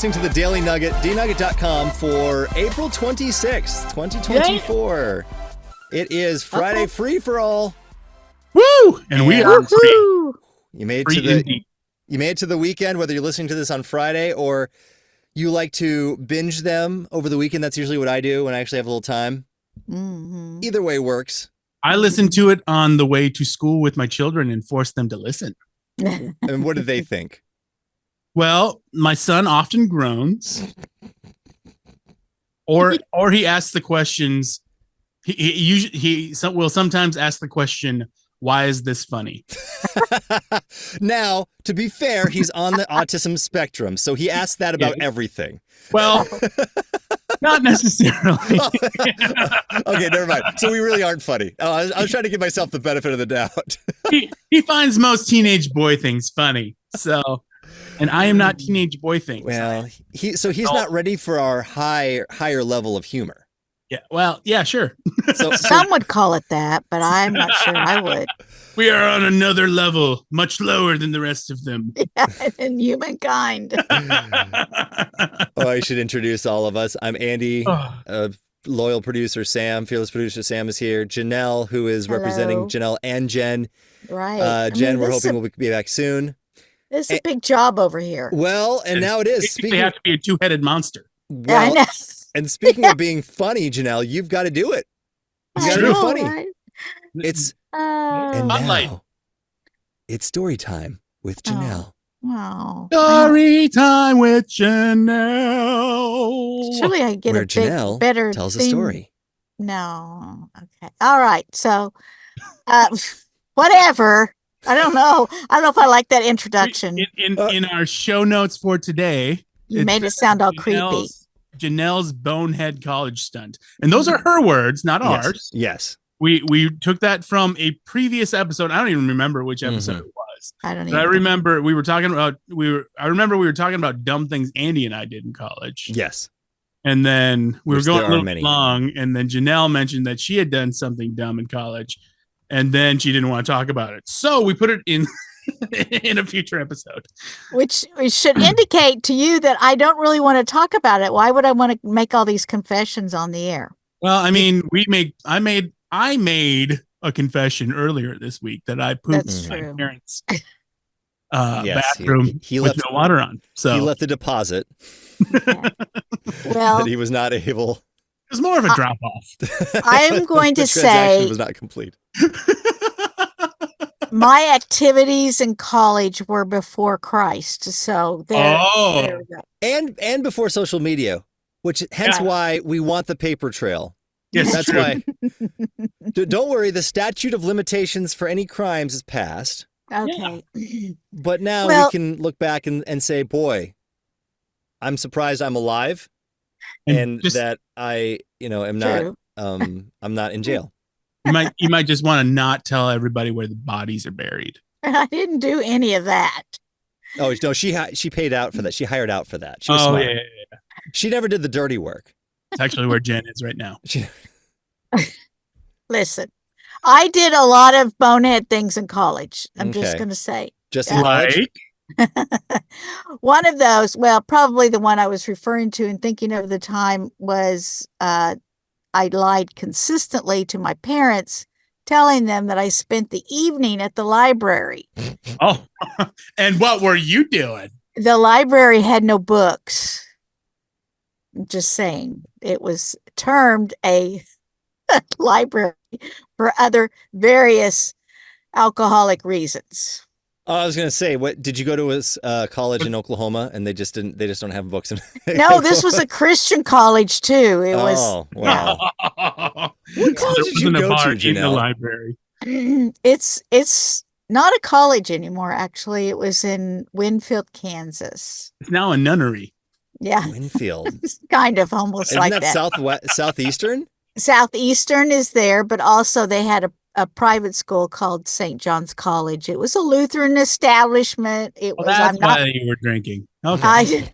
listening to the Daily Nugget, dnugget.com for April 26th, 2024. It is Friday free for all. Woo! And we are free. You made it to the weekend, whether you're listening to this on Friday or you like to binge them over the weekend. That's usually what I do when I actually have a little time. Mm-hmm. Either way works. I listen to it on the way to school with my children and force them to listen. And what do they think? Well, my son often groans, or he asks the questions. He will sometimes ask the question, "Why is this funny?" Now, to be fair, he's on the autism spectrum, so he asks that about everything. Well, not necessarily. Okay, never mind. So we really aren't funny. I was trying to give myself the benefit of the doubt. He finds most teenage boy things funny. So, and I am not teenage boy things. Well, he's not ready for our higher level of humor. Yeah. Well, yeah, sure. So some would call it that, but I'm not sure I would. We are on another level, much lower than the rest of them. Yeah, in humankind. I should introduce all of us. I'm Andy, loyal producer Sam, fearless producer Sam is here. Janelle, who is representing Janelle and Jenn. Right. Jen, we're hoping we'll be back soon. This is a big job over here. Well, and now it is. They have to be a two-headed monster. Well, I know. And speaking of being funny, Janelle, you've got to do it. You got to be funny. Right? It's and now it's story time with Janelle. Wow. Story time with Janelle. Surely I get Janelle better tells a story. No. Okay. All right. So, whatever. I don't know. I don't know if I like that introduction. In our show notes for today, you made it sound all creepy. Janelle's bonehead college stunt. And those are her words, not ours. Yes. We took that from a previous episode. I don't even remember which episode it was. I don't even. But I remember we were talking about dumb things Andy and I did in college. Yes. And then we were going a little long, and then Janelle mentioned that she had done something dumb in college, and then she didn't want to talk about it. So we put it in in a future episode. Which should indicate to you that I don't really want to talk about it. Why would I want to make all these confessions on the air? Well, I mean, I made a confession earlier this week that I pooped in my parents' bathroom with no water on. So he left a deposit. Well, that he was not able. It was more of a drop off. I am going to say the transaction was not complete. My activities in college were before Christ, so there we go. And before social media, hence why we want the paper trail. Yes, that's why. Don't worry, the statute of limitations for any crimes is passed. Okay. But now we can look back and say, boy, I'm surprised I'm alive and that I, am not I'm not in jail. You might just want to not tell everybody where the bodies are buried. I didn't do any of that. Oh no, she paid out for that. She hired out for that. She was smart. Yeah. She never did the dirty work. It's actually where Jenn is right now. Listen, I did a lot of bonehead things in college. I'm just going to say. Just like? One of those, well, probably the one I was referring to and thinking of the time was I lied consistently to my parents, telling them that I spent the evening at the library. Oh, and what were you doing? The library had no books. I'm just saying. It was termed a library for other various alcoholic reasons. Oh, I was going to say, what did you go to a college in Oklahoma and they just don't have books? No, this was a Christian college too. It was. Oh, wow. What college did you go to, Janelle? In the library. It's not a college anymore, actually. It was in Winfield, Kansas. It's now a nunnery. Yeah. Winfield. It's kind of almost like that. Southeastern? Southeastern is there, but also they had a private school called St. John's College. It was a Lutheran establishment. That's why you were drinking. Okay.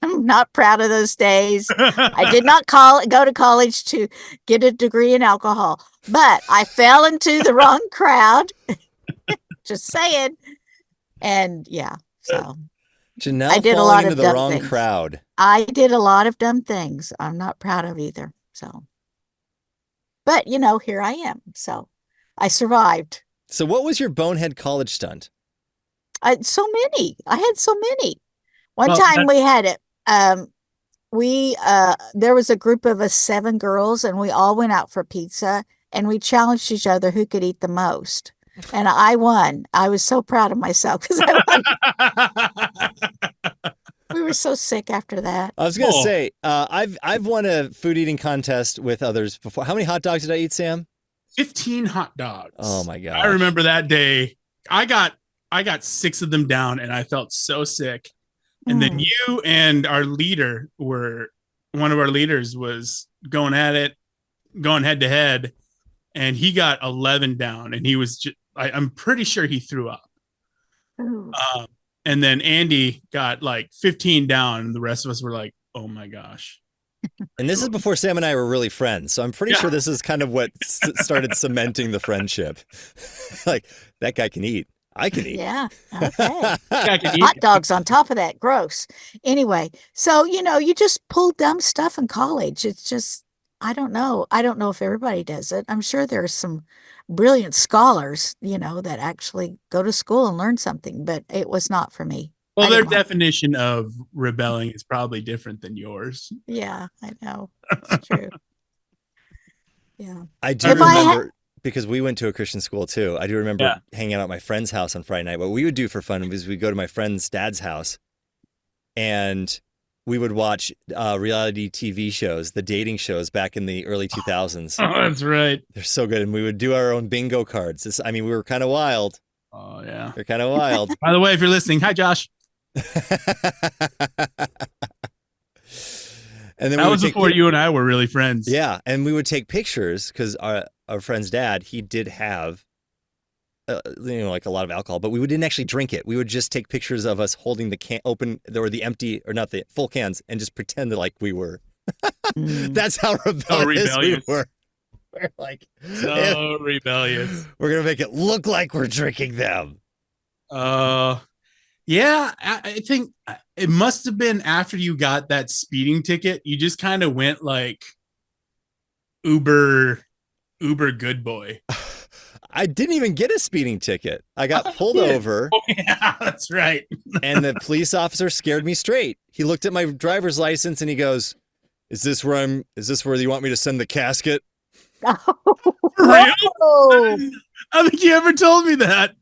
I'm not proud of those days. I did not go to college to get a degree in alcohol, but I fell into the wrong crowd. Just saying. And yeah, so Janelle I did a falling lot into of the dumb wrong things. crowd. I did a lot of dumb things. I'm not proud of either. So, but here I am. So I survived. So what was your bonehead college stunt? So many. I had so many. One time we had it. There was a group of us 7 girls, and we all went out for pizza, and we challenged each other who could eat the most. And I won. I was so proud of myself because I won. We were so sick after that. I was gonna say, I've won a food eating contest with others before. How many hot dogs did I eat, Sam? 15 hot dogs. Oh my god! I remember that day. I got 6 of them down, and I felt so sick. And then you and our leader one of our leaders was going head to head, and he got 11 down, and he was I'm pretty sure he threw up. And then Andy got like 15 down, and the rest of us were like, oh my gosh. And this is before Sam and I were really friends. So I'm pretty sure this is kind of what started cementing the friendship. Like, that guy can eat. I can eat. Yeah. Okay. Hot dogs on top of that. Gross. Anyway, so, you just pull dumb stuff in college. It's just, I don't know. I don't know if everybody does it. I'm sure there's some brilliant scholars, that actually go to school and learn something, but it was not for me. Well, their definition of rebelling is probably different than yours. Yeah, I know. It's true. Yeah. I do remember, because we went to a Christian school too. I do remember hanging out at my friend's house on Friday night. What we would do for fun was we'd go to my friend's dad's house, and we would watch reality TV shows, the dating shows back in the early 2000s. Oh, that's right. They're so good. And we would do our own bingo cards. We were kind of wild. Oh, yeah. They're kind of wild. By the way, if you're listening, hi, Josh. And then that was before you and I were really friends. Yeah. And we would take pictures because our friend's dad, he did have like a lot of alcohol, but we didn't actually drink it. We would just take pictures of us holding the can open, or the empty, or not the full cans, and just pretend like we were. That's how rebellious we were. We're like, so rebellious. We're gonna make it look like we're drinking them. Yeah, I think it must have been after you got that speeding ticket. You just kind of went like uber good boy. I didn't even get a speeding ticket. I got pulled over. Oh, yeah, that's right. And the police officer scared me straight. He looked at my driver's license and he goes, Is this where you want me to send the casket? Oh, real? I think you ever told me that.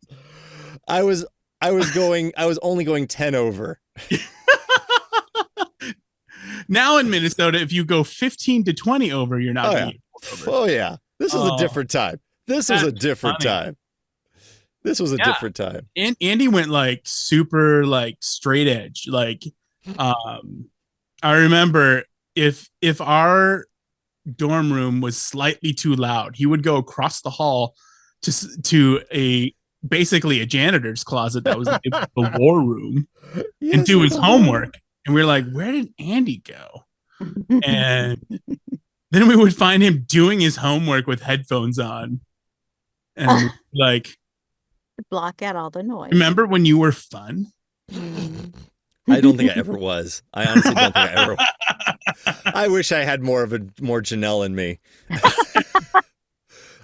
I was only going 10 over. Now in Minnesota, if you go 15 to 20 over, you're not going to get pulled over. Oh yeah. This was a different time. This was a different time. And Andy went like super like straight edge. Like I remember if our dorm room was slightly too loud, he would go across the hall to basically a janitor's closet that was the war room, and do his homework. And we were like, where did Andy go? And then we would find him doing his homework with headphones on. And like, block out all the noise. Remember when you were fun? I don't think I ever was. I honestly don't think I ever was. I wish I had more Janelle in me.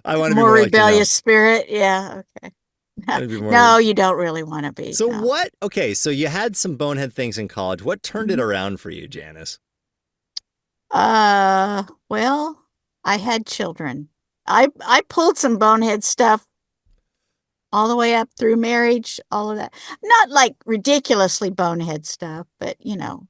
I want to be more rebellious like spirit. Yeah. Okay. No, you don't really want to be. So what? Okay, so you had some bonehead things in college. What turned it around for you, Janice? Well, I had children. I pulled some bonehead stuff all the way up through marriage, all of that. Not like ridiculously bonehead stuff, but no,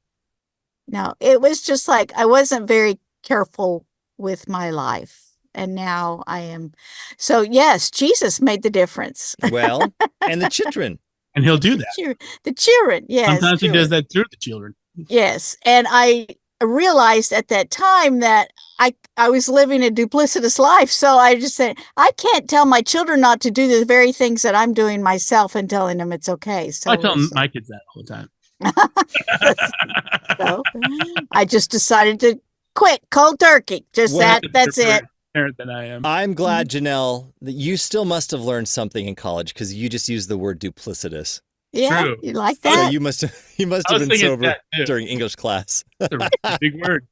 it was just like I wasn't very careful with my life. And now I am. So yes, Jesus made the difference. Well, and the children. And he'll do that. The children, yes. Sometimes he does that through the children. Yes. And I realized at that time that I was living a duplicitous life. So I just said, I can't tell my children not to do the very things that I'm doing myself and telling them it's okay. So I tell my kids that all the time. So I just decided to quit cold turkey. Just that's it. Than I am. I'm glad, Janelle, that you still must have learned something in college because you just used the word duplicitous. Yeah, True. you like that? So you must have been sober during English class. That's a big word.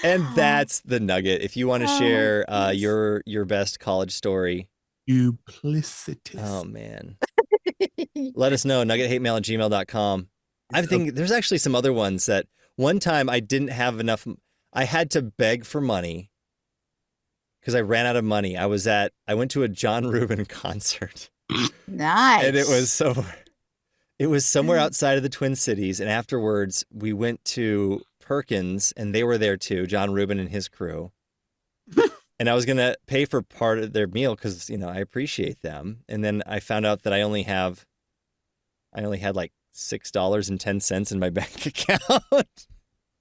And that's the nugget. If you want to share your best college story. Duplicitis. Oh, man. Let us know. nuggethatemail@gmail.com. I think there's actually some other ones that one time I didn't have enough. I had to beg for money because I ran out of money. I went to a John Rubin concert. Nice. And it was somewhere outside of the Twin Cities. And afterwards, we went to Perkins, and they were there too, John Rubin and his crew. And I was going to pay for part of their meal because, I appreciate them. And then I found out that I only had like $6.10 in my bank account.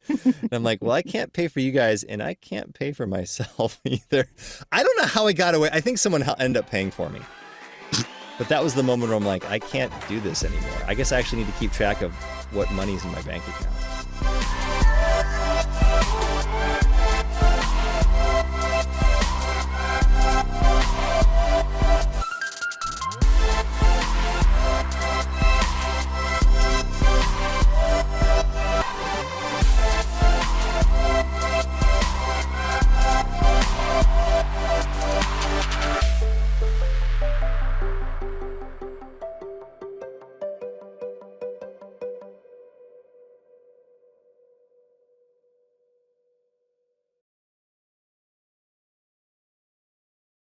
And I'm like, well, I can't pay for you guys, and I can't pay for myself either. I don't know how I got away. I think someone ended up paying for me. But that was the moment where I'm like, I can't do this anymore. I guess I actually need to keep track of what money's in my bank account.